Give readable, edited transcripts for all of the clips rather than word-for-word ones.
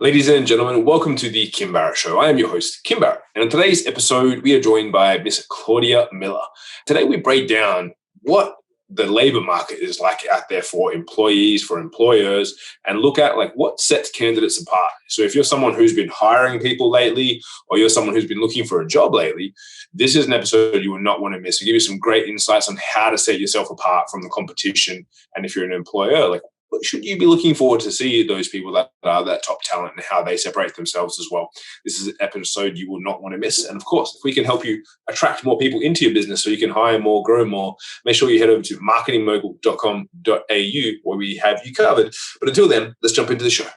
Ladies and gentlemen, welcome to the Kim Barrett Show. I am your host, Kim Barrett. And in today's episode, we are joined by Miss Claudia Miller. Today, we break down what the labor market is like out there for employees, for employers, and look at what sets candidates apart. So if you're someone who's been hiring people lately, or you're someone who's been looking for a job lately, this is an episode you will not want to miss. We'll give you some great insights on how to set yourself apart from the competition. And if you're an employer, what should you be looking forward to see those people that are that top talent and how they separate themselves as well? This is an episode you will not want to miss. And of course, if we can help you attract more people into your business so you can hire more, grow more, make sure you head over to marketingmogul.com.au where we have you covered. But until then, let's jump into the show.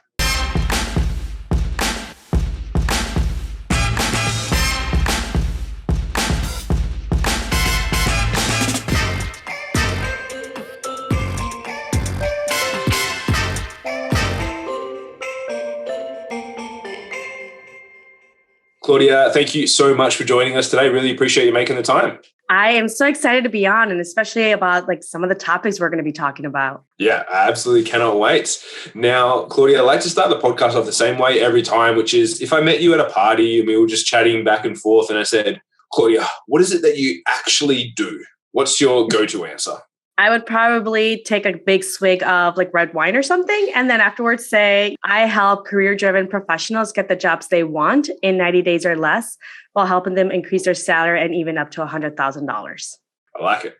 Claudia, thank you so much for joining us today. Really appreciate you making the time. I am so excited to be on, and especially about some of the topics we're going to be talking about. Yeah, I absolutely cannot wait. Now, Claudia, I'd like to start the podcast off the same way every time, which is if I met you at a party and we were just chatting back and forth and I said, Claudia, what is it that you actually do? What's your go-to answer? I would probably take a big swig of red wine or something. And then afterwards say, I help career-driven professionals get the jobs they want in 90 days or less while helping them increase their salary and even up to $100,000. I like it.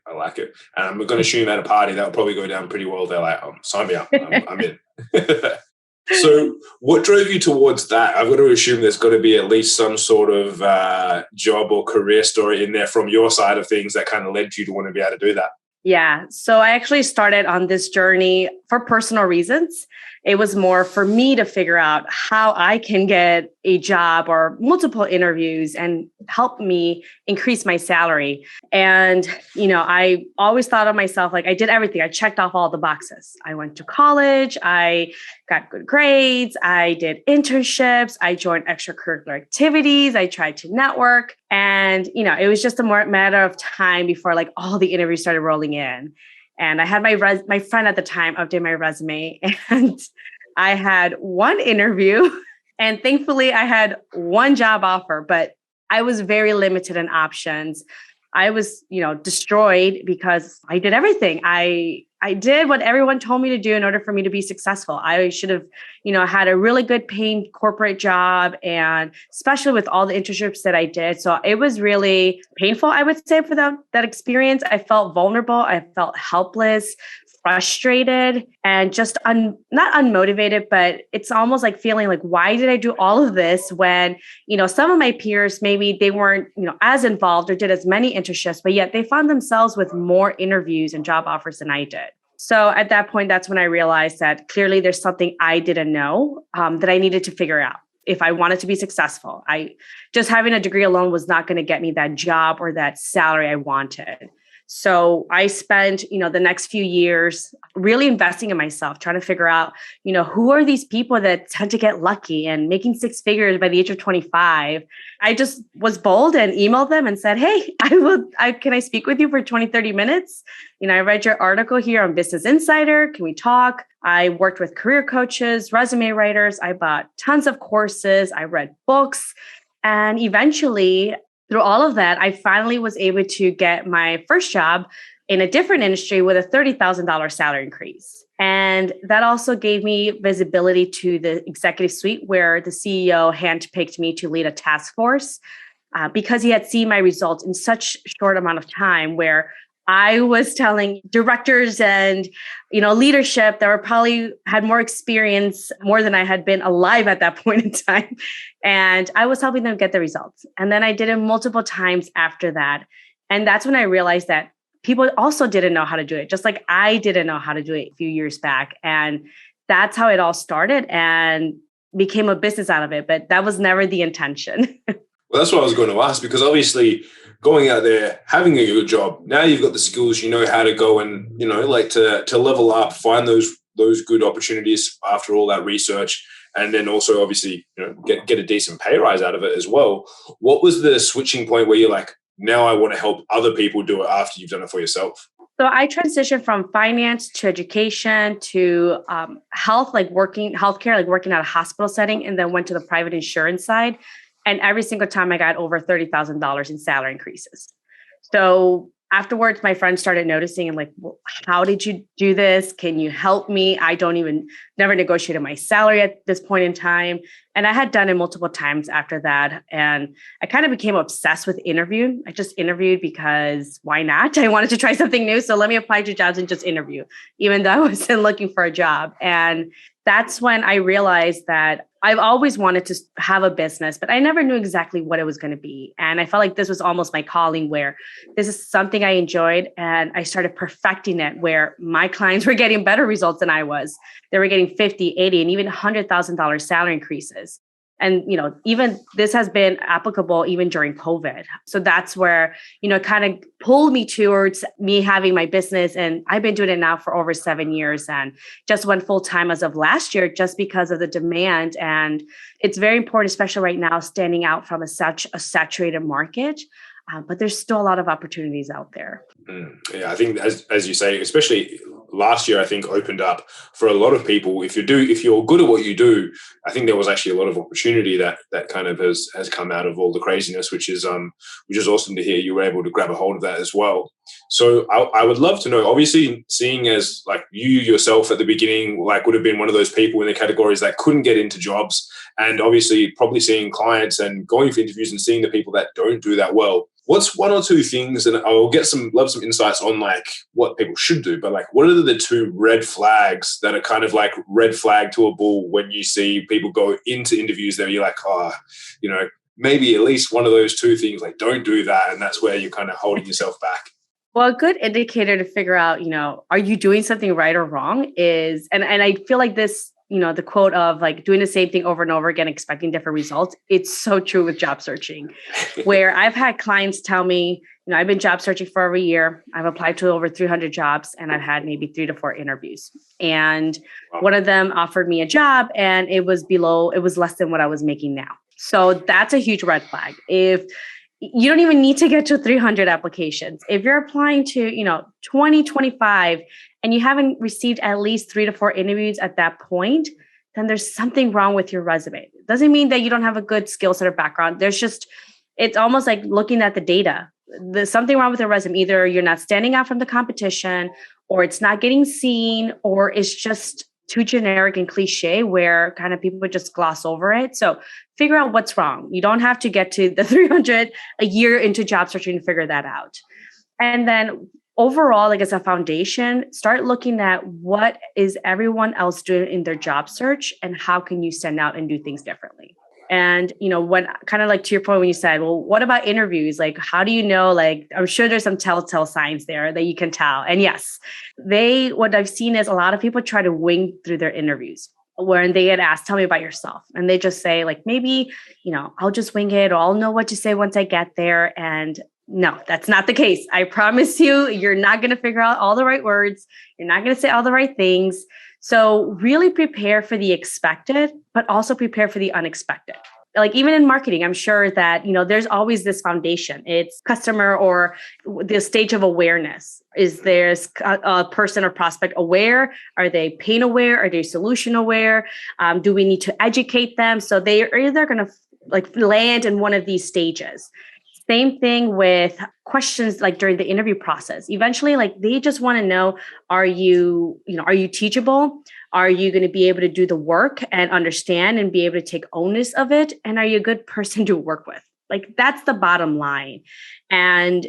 And I'm going to assume at a party that will probably go down pretty well. They're like, sign me up. I'm in. So what drove you towards that? I've got to assume there's got to be at least some sort of job or career story in there from your side of things that kind of led you to want to be able to do that. Yeah. So I actually started on this journey for personal reasons. It was more for me to figure out how I can get a job or multiple interviews and help me increase my salary. And, I always thought of myself I did everything. I checked off all the boxes. I went to college. I got good grades. I did internships. I joined extracurricular activities. I tried to network. And, it was just a matter of time before all the interviews started rolling in. And I had my friend at the time update my resume, and I had one interview, and thankfully I had one job offer, but I was very limited in options. I was, destroyed because I did everything. I did what everyone told me to do in order for me to be successful. I should have, had a really good paying corporate job, and especially with all the internships that I did. So it was really painful, I would say, for that experience. I felt vulnerable. I felt helpless, frustrated, and just not unmotivated, but it's almost like feeling why did I do all of this when, some of my peers, maybe they weren't, as involved or did as many internships, but yet they found themselves with more interviews and job offers than I did. So at that point, that's when I realized that clearly there's something I didn't know that I needed to figure out. If I wanted to be successful, just having a degree alone was not going to get me that job or that salary I wanted. So I spent, the next few years really investing in myself, trying to figure out, who are these people that tend to get lucky and making six figures by the age of 25. I just was bold and emailed them and said, hey, can I speak with you for 20, 30 minutes? I read your article here on Business Insider. Can we talk? I worked with career coaches, resume writers. I bought tons of courses. I read books. And eventually, through all of that, I finally was able to get my first job in a different industry with a $30,000 salary increase. And that also gave me visibility to the executive suite where the CEO handpicked me to lead a task force because he had seen my results in such a short amount of time where I was telling directors and, leadership that were probably had more experience, more than I had been alive at that point in time. And I was helping them get the results. And then I did it multiple times after that. And that's when I realized that people also didn't know how to do it, just like I didn't know how to do it a few years back. And that's how it all started and became a business out of it. But that was never the intention. Well, that's what I was going to ask, because obviously going out there, having a good job, now you've got the skills, you know how to go and, to level up, find those good opportunities after all that research, and then also obviously, get a decent pay rise out of it as well. What was the switching point where you're like, now I want to help other people do it after you've done it for yourself? So I transitioned from finance to education to health, like working healthcare, like working at a hospital setting, and then went to the private insurance side. And every single time I got over $30,000 in salary increases. So afterwards, my friends started noticing and like, well, how did you do this? Can you help me? I don't even never negotiated my salary at this point in time. And I had done it multiple times after that. And I kind of became obsessed with interviewing. I just interviewed because why not? I wanted to try something new. So let me apply to jobs and just interview, even though I wasn't looking for a job. And that's when I realized that I've always wanted to have a business, but I never knew exactly what it was going to be. And I felt like this was almost my calling, where this is something I enjoyed. And I started perfecting it, where my clients were getting better results than I was. They were getting 50, 80, and even $100,000 salary increases. And, even this has been applicable even during COVID. So that's where, it kind of pulled me towards me having my business. And I've been doing it now for over 7 years and just went full time as of last year, just because of the demand. And it's very important, especially right now, standing out from such a saturated market. But there's still a lot of opportunities out there. Yeah, I think as you say, especially last year, I think opened up for a lot of people. If you're good at what you do, I think there was actually a lot of opportunity that kind of has come out of all the craziness, which is awesome to hear you were able to grab a hold of that as well. So I would love to know, obviously, seeing as like you yourself at the beginning, like would have been one of those people in the categories that couldn't get into jobs, and obviously probably seeing clients and going for interviews and seeing the people that don't do that well. What's one or two things, and I'll love some insights on like what people should do, but like what are the two red flags that are kind of like red flag to a bull when you see people go into interviews that you're like, maybe at least one of those two things, like don't do that. And that's where you're kind of holding yourself back. Well, a good indicator to figure out, are you doing something right or wrong is, and I feel like this, the quote of like doing the same thing over and over again, expecting different results. It's so true with job searching, where I've had clients tell me, I've been job searching for over a year. I've applied to over 300 jobs and I've had maybe 3 to 4 interviews. And one of them offered me a job and it was less than what I was making now. So that's a huge red flag. If you don't even need to get to 300 applications. If you're applying to, 20, 25, and you haven't received at least 3 to 4 interviews at that point, then there's something wrong with your resume. It doesn't mean that you don't have a good skill set or background. It's almost like looking at the data. There's something wrong with your resume. Either you're not standing out from the competition, or it's not getting seen, or it's just too generic and cliche where kind of people would just gloss over it. So figure out what's wrong. You don't have to get to the 300 a year into job searching to figure that out. And then overall, like as a foundation, start looking at what is everyone else doing in their job search and how can you stand out and do things differently. And, when kind of like to your point, when you said, well, what about interviews? Like, how do you know, like, I'm sure there's some telltale signs there that you can tell. And yes, what I've seen is a lot of people try to wing through their interviews when they get asked, tell me about yourself. And they just say like, maybe, I'll just wing it, or I'll know what to say once I get there. And no, that's not the case. I promise you're not going to figure out all the right words. You're not going to say all the right things. So really prepare for the expected, but also prepare for the unexpected. Like even in marketing, I'm sure that, there's always this foundation. It's customer or the stage of awareness. Is there a person or prospect aware? Are they pain aware? Are they solution aware? Do we need to educate them? So they are either going to like land in one of these stages. Same thing with questions like during the interview process. Eventually, like they just want to know, are you teachable? Are you going to be able to do the work and understand and be able to take onus of it? And are you a good person to work with? Like that's the bottom line. And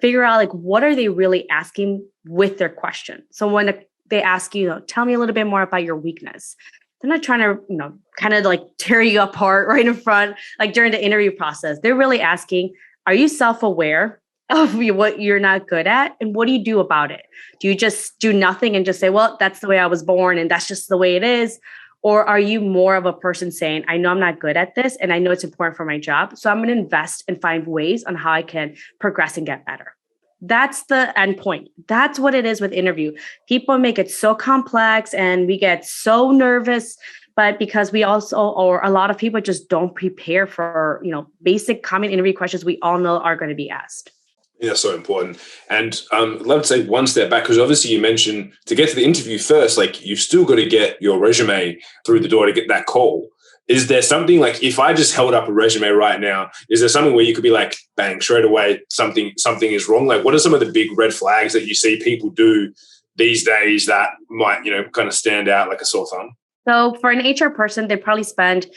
figure out like, what are they really asking with their question? So when they ask you, tell me a little bit more about your weakness. They're not trying to, kind of like tear you apart right in front, like during the interview process. They're really asking, are you self-aware of what you're not good at? And what do you do about it? Do you just do nothing and just say, well, that's the way I was born and that's just the way it is? Or are you more of a person saying, I know I'm not good at this and I know it's important for my job, so I'm going to invest and find ways on how I can progress and get better? That's the end point. That's what it is with interview. People make it so complex and we get so nervous, but because we also, or a lot of people just don't prepare for, basic common interview questions we all know are going to be asked. Yeah, that's so important. And I'd love to take one step back, because obviously you mentioned to get to the interview first, like you've still got to get your resume through the door to get that call. Is there something like, if I just held up a resume right now, is there something where you could be like, bang, straight away, something is wrong? Like, what are some of the big red flags that you see people do these days that might, kind of stand out like a sore thumb? So for an HR person, they probably spend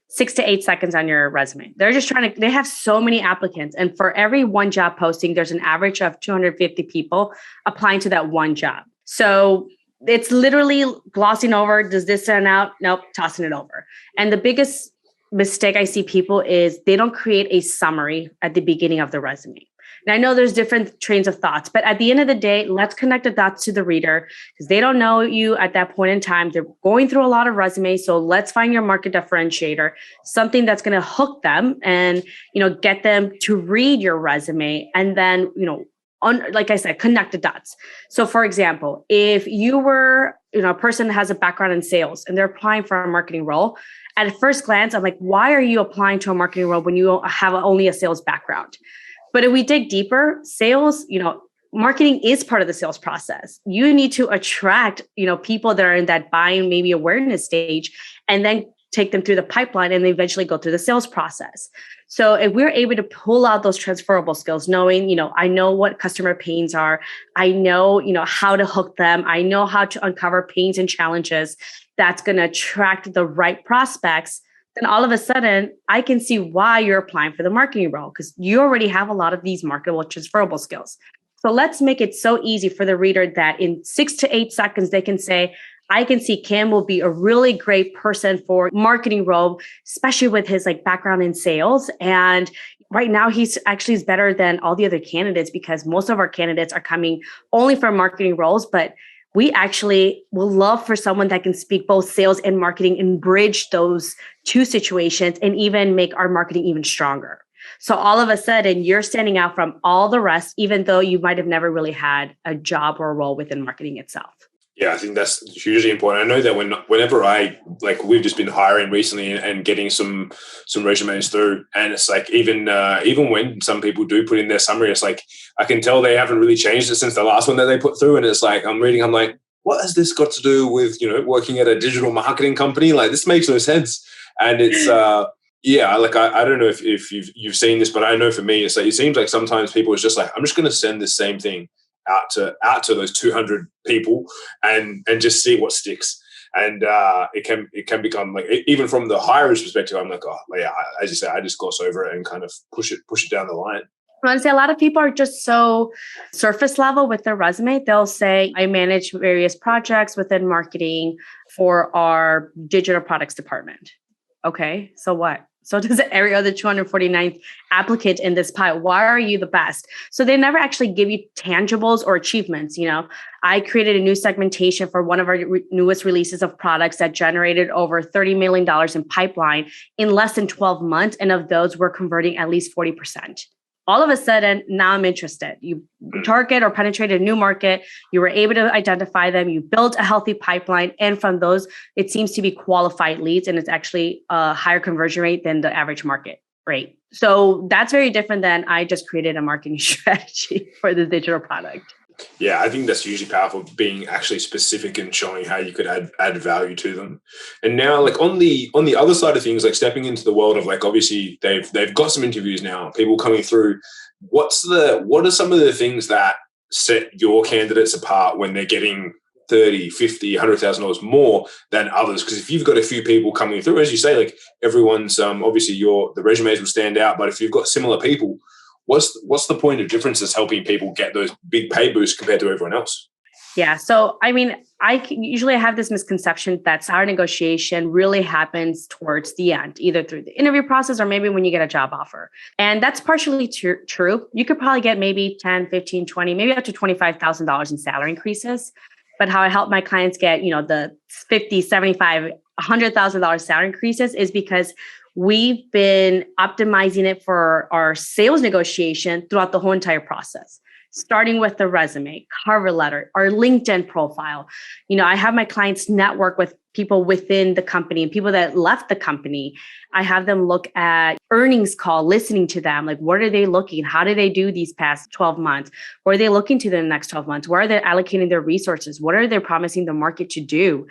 6 to 8 seconds on your resume. They're just they have so many applicants. And for every one job posting, there's an average of 250 people applying to that one job. So it's literally glossing over, does this stand out? Nope, tossing it over. And the biggest mistake I see people is they don't create a summary at the beginning of the resume. And I know there's different trains of thoughts, but at the end of the day, let's connect the dots to the reader, because they don't know you at that point in time. They're going through a lot of resumes. So let's find your market differentiator, something that's going to hook them and, get them to read your resume. And then, like I said, connect the dots. So for example, if you were, a person that has a background in sales and they're applying for a marketing role, at first glance, I'm like, why are you applying to a marketing role when you have only a sales background? But if we dig deeper, sales, marketing is part of the sales process. You need to attract, people that are in that buying, maybe awareness stage, and then take them through the pipeline and eventually go through the sales process. So if we're able to pull out those transferable skills, knowing, I know what customer pains are, I know, how to hook them, I know how to uncover pains and challenges that's going to attract the right prospects, then all of a sudden I can see why you're applying for the marketing role, because you already have a lot of these marketable transferable skills. So let's make it so easy for the reader that in 6 to 8 seconds, they can say, I can see Kim will be a really great person for marketing role, especially with his background in sales. And right now he's better than all the other candidates, because most of our candidates are coming only for marketing roles, but we actually will love for someone that can speak both sales and marketing and bridge those two situations and even make our marketing even stronger. So all of a sudden you're standing out from all the rest, even though you might have never really had a job or a role within marketing itself. Yeah, I think that's hugely important. I know that whenever we've just been hiring recently and getting some resumes through, and it's like even when some people do put in their summary, it's like I can tell they haven't really changed it since the last one that they put through, and it's like I'm like, what has this got to do with working at a digital marketing company? Like, this makes no sense. And it's yeah, I don't know if you've seen this, but I know for me, it's like it seems like sometimes people is just like, I'm just going to send the same thing out to those 200 people and just see what sticks. And it can become like, even from the hirer's perspective, I'm like, as you say, I just gloss over it and kind of push it down the line. I want to say a lot of people are just so surface level with their resume. They'll say, I manage various projects within marketing for our digital products department. Okay, so what? So does every other 249th applicant in this pile. Why are you the best? So they never actually give you tangibles or achievements. I created a new segmentation for one of our newest releases of products that generated over $30 million in pipeline in less than 12 months. And of those, we're converting at least 40%. All of a sudden, now I'm interested. You target or penetrate a new market. You were able to identify them. You built a healthy pipeline. And from those, it seems to be qualified leads. And it's actually a higher conversion rate than the average market rate. So that's very different than I just created a marketing strategy for the digital product. Yeah, I think that's hugely powerful, being actually specific and showing how you could add value to them. And now, like on the other side of things, like stepping into the world of obviously they've got some interviews now, people coming through. What are some of the things that set your candidates apart when they're getting $30,000, $50,000, $100,000 more than others? Because if you've got a few people coming through, as you say, everyone's obviously the resumes will stand out, but if you've got similar people, what's the point of differences helping people get those big pay boosts compared to everyone else? Yeah. So, I usually have this misconception that salary negotiation really happens towards the end, either through the interview process or maybe when you get a job offer. And that's partially true. You could probably get maybe 10, 15, 20, maybe up to $25,000 in salary increases. But how I help my clients get, the 50, 75, $100,000 salary increases is because we've been optimizing it for our sales negotiation throughout the whole entire process. starting with the resume, cover letter, or LinkedIn profile. I have my clients network with people within the company and people that left the company. I have them look at earnings call, listening to them. Like, what are they looking? How did they do these past 12 months? What are they looking to the next 12 months? Where are they allocating their resources? What are they promising the market to do?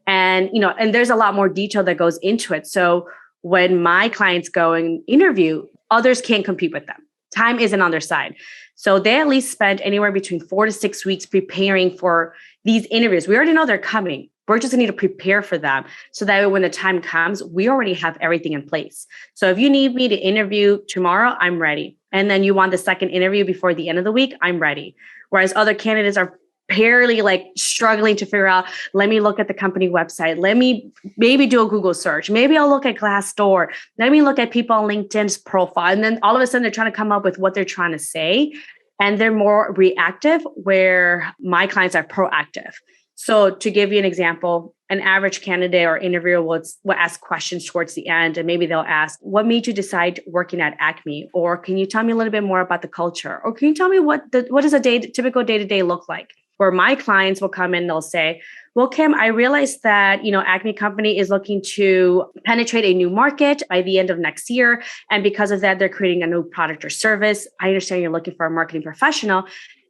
And, and there's a lot more detail that goes into it. So when my clients go and interview, others can't compete with them. Time isn't on their side. So they at least spend anywhere between 4 to 6 weeks preparing for these interviews. We already know they're coming. We're just going to need to prepare for them so that when the time comes, we already have everything in place. So if you need me to interview tomorrow, I'm ready. And then you want the second interview before the end of the week, I'm ready. Whereas other candidates are barely struggling to figure out, let me look at the company website. Let me maybe do a Google search. Maybe I'll look at Glassdoor. Let me look at people on LinkedIn's profile. And then all of a sudden they're trying to come up with what they're trying to say. And they're more reactive, where my clients are proactive. So to give you an example, an average candidate or interviewer will ask questions towards the end, and maybe they'll ask, what made you decide working at Acme? Or can you tell me a little bit more about the culture? Or can you tell me what does a typical day-to-day look like? Where my clients will come in, they'll say, well, Kim, I realized that, Acme company is looking to penetrate a new market by the end of next year. And because of that, they're creating a new product or service. I understand you're looking for a marketing professional.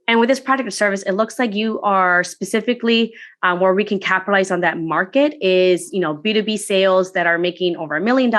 And with this product or service, it looks like you are specifically where we can capitalize on that market is, B2B sales that are making over $1 million.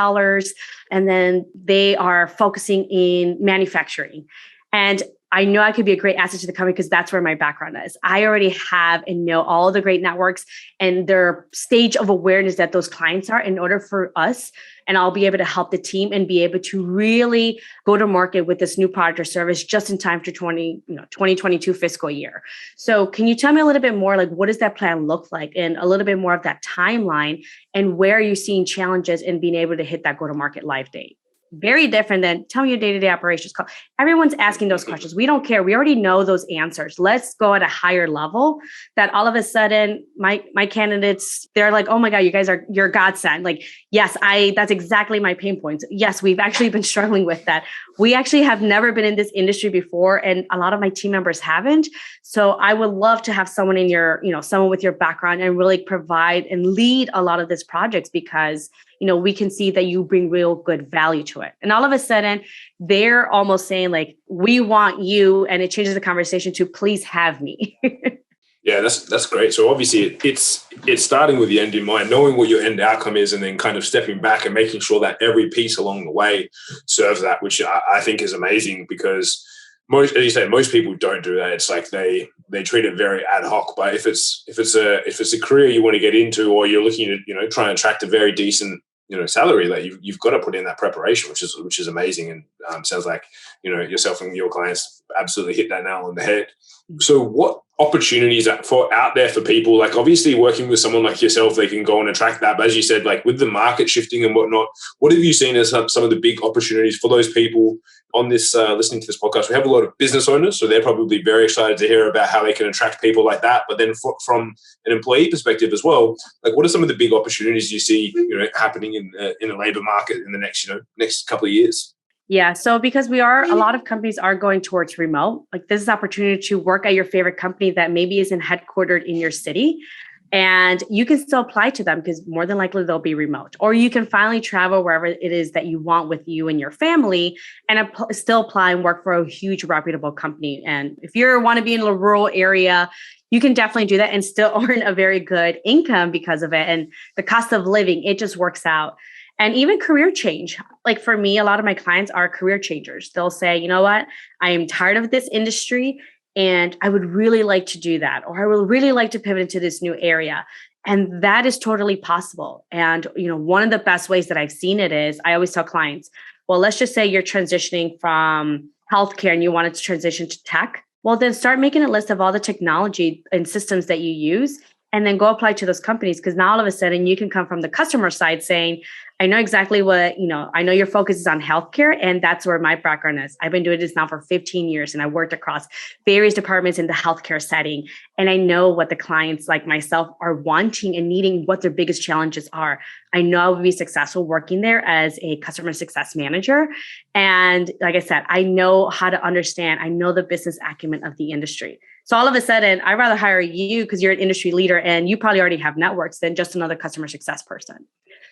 And then they are focusing in manufacturing. And I know I could be a great asset to the company because that's where my background is. I already have and know all the great networks and their stage of awareness that those clients are in order for us. And I'll be able to help the team and be able to really go to market with this new product or service just in time for 2022 fiscal year. So can you tell me a little bit more, what does that plan look like, and a little bit more of that timeline, and where are you seeing challenges in being able to hit that go-to-market live date? Very different than tell me your day-to-day operations call. Everyone's asking those questions. We don't care. We already know those answers. Let's go at a higher level that all of a sudden my candidates, they're like, oh my God, you guys are your godsend. Yes, that's exactly my pain points. Yes, we've actually been struggling with that. We actually have never been in this industry before, and a lot of my team members haven't. So I would love to have someone in someone with your background and really provide and lead a lot of these projects, because we can see that you bring real good value to it. And all of a sudden, they're almost saying we want you, and it changes the conversation to please have me. Yeah, that's great. So obviously it's starting with the end in mind, knowing what your end outcome is, and then kind of stepping back and making sure that every piece along the way serves that, which I think is amazing, because most people don't do that. It's they treat it very ad hoc. But if it's a career you want to get into, or you're looking at try and attract a very decent salary, that you've got to put in that preparation, which is amazing. And sounds like yourself and your clients absolutely hit that nail on the head. So what opportunities out there for people? Obviously working with someone like yourself, they can go and attract that. But as you said, with the market shifting and whatnot, what have you seen as some of the big opportunities for those people on this listening to this podcast? We have a lot of business owners, so they're probably very excited to hear about how they can attract people like that. But then from an employee perspective as well, what are some of the big opportunities you see happening in the labor market in the next couple of years? Yeah. So because a lot of companies are going towards remote, this is an opportunity to work at your favorite company that maybe isn't headquartered in your city. And you can still apply to them because more than likely they'll be remote. Or you can finally travel wherever it is that you want with you and your family, and still apply and work for a huge reputable company. And if you want to be in a rural area, you can definitely do that and still earn a very good income because of it. And the cost of living, it just works out. And even career change. For me, a lot of my clients are career changers. They'll say, you know what, I am tired of this industry and I would really like to do that. Or I would really like to pivot into this new area. And that is totally possible. And, one of the best ways that I've seen it is, I always tell clients, well, let's just say you're transitioning from healthcare and you wanted to transition to tech. Well, then start making a list of all the technology and systems that you use, and then go apply to those companies. Because now all of a sudden you can come from the customer side saying, I know exactly what, I know your focus is on healthcare, and that's where my background is. I've been doing this now for 15 years, and I worked across various departments in the healthcare setting. And I know what the clients like myself are wanting and needing, what their biggest challenges are. I know I would be successful working there as a customer success manager. And like I said, I know how to understand, I know the business acumen of the industry. So all of a sudden, I'd rather hire you because you're an industry leader and you probably already have networks than just another customer success person.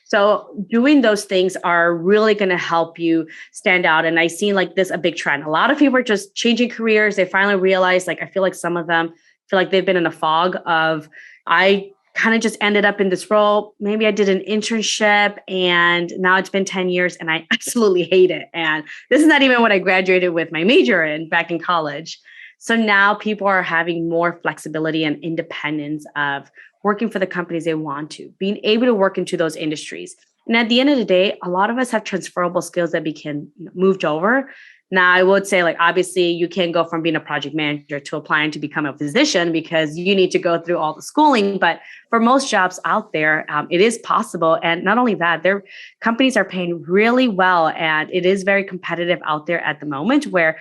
So doing those things are really going to help you stand out. And I see like this a big trend. A lot of people are just changing careers. They finally realize, like, I feel like some of them feel like they've been in a fog of, I kind of just ended up in this role. Maybe I did an internship and now it's been 10 years and I absolutely hate it. And this is not even what I graduated with my major in back in college. So now people are having more flexibility and independence of working for the companies they want to, being able to work into those industries. And at the end of the day, a lot of us have transferable skills that we can moved over. Now, I would say, like, obviously, you can't go from being a project manager to applying to become a physician because you need to go through all the schooling. But for most jobs out there, it is possible. And not only that, their companies are paying really well. And it is very competitive out there at the moment where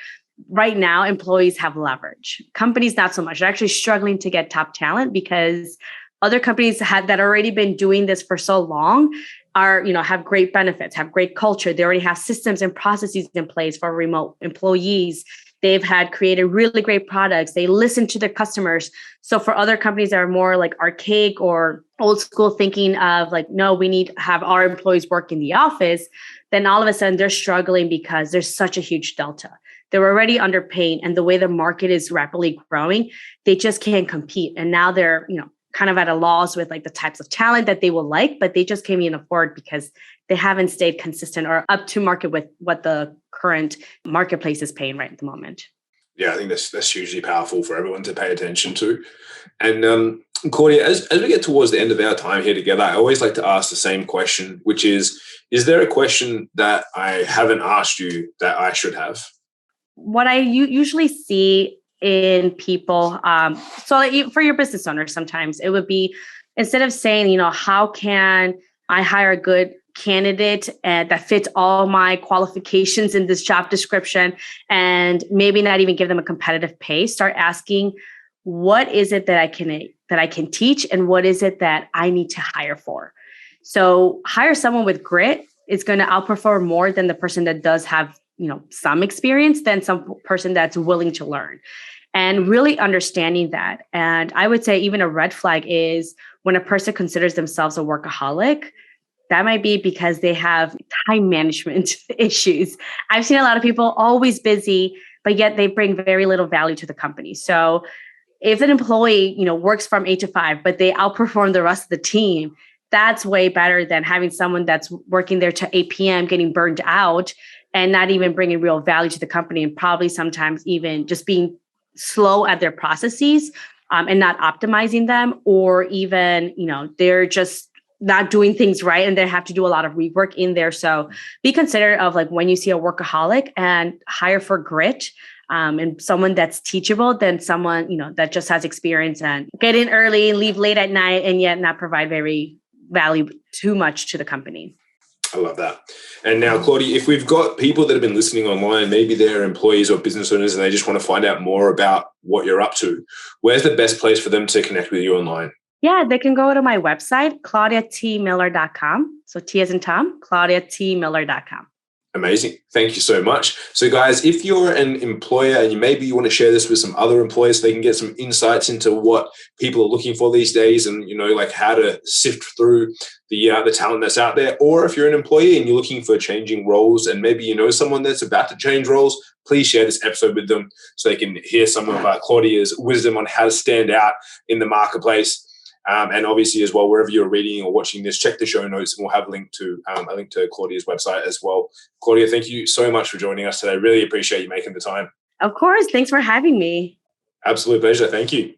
right now employees have leverage. Companies, not so much. They're actually struggling to get top talent because other companies that already been doing this for so long are, have great benefits, have great culture. They already have systems and processes in place for remote employees. They've had created really great products. They listen to their customers. So for other companies that are more like archaic or old school thinking of like, no, we need to have our employees work in the office, then all of a sudden they're struggling because there's such a huge delta. They're already underpaid, and the way the market is rapidly growing, they just can't compete. And now they're, kind of at a loss with like the types of talent that they will like, but they just can't even afford because they haven't stayed consistent or up to market with what the current marketplace is paying right at the moment. Yeah, I think that's hugely powerful for everyone to pay attention to. And Claudia, as we get towards the end of our time here together, I always like to ask the same question, which is there a question that I haven't asked you that I should have? What I usually see in people, so for your business owners, sometimes it would be, instead of saying, how can I hire a good candidate that fits all my qualifications in this job description and maybe not even give them a competitive pay, start asking, what is it that I can teach and what is it that I need to hire for? So hire someone with grit is going to outperform more than the person that does have some experience than some person that's willing to learn, and really understanding that. And I would say even a red flag is when a person considers themselves a workaholic. That might be because they have time management issues. I've seen a lot of people always busy, but yet they bring very little value to the company. So if an employee, works from 8 to 5, but they outperform the rest of the team, that's way better than having someone that's working there to 8 p.m. getting burned out and not even bringing real value to the company, and probably sometimes even just being slow at their processes and not optimizing them, or even, they're just not doing things right and they have to do a lot of rework in there. So be considerate of like when you see a workaholic and hire for grit and someone that's teachable than someone, that just has experience and get in early and leave late at night and yet not provide very value too much to the company. I love that. And now, Claudia, if we've got people that have been listening online, maybe they're employees or business owners and they just want to find out more about what you're up to, where's the best place for them to connect with you online? Yeah, they can go to my website, claudiatmiller.com. So T as in Tom, claudiatmiller.com. Amazing. Thank you so much. So guys, if you're an employer and maybe you want to share this with some other employers so they can get some insights into what people are looking for these days and, like how to sift through the talent that's out there, or if you're an employee and you're looking for changing roles and maybe you know someone that's about to change roles, please share this episode with them so they can hear some of Claudia's wisdom on how to stand out in the marketplace. And obviously as well, wherever you're reading or watching this, check the show notes and we'll have a link to Claudia's website as well. Claudia, thank you so much for joining us today. Really appreciate you making the time. Of course. Thanks for having me. Absolute pleasure. Thank you.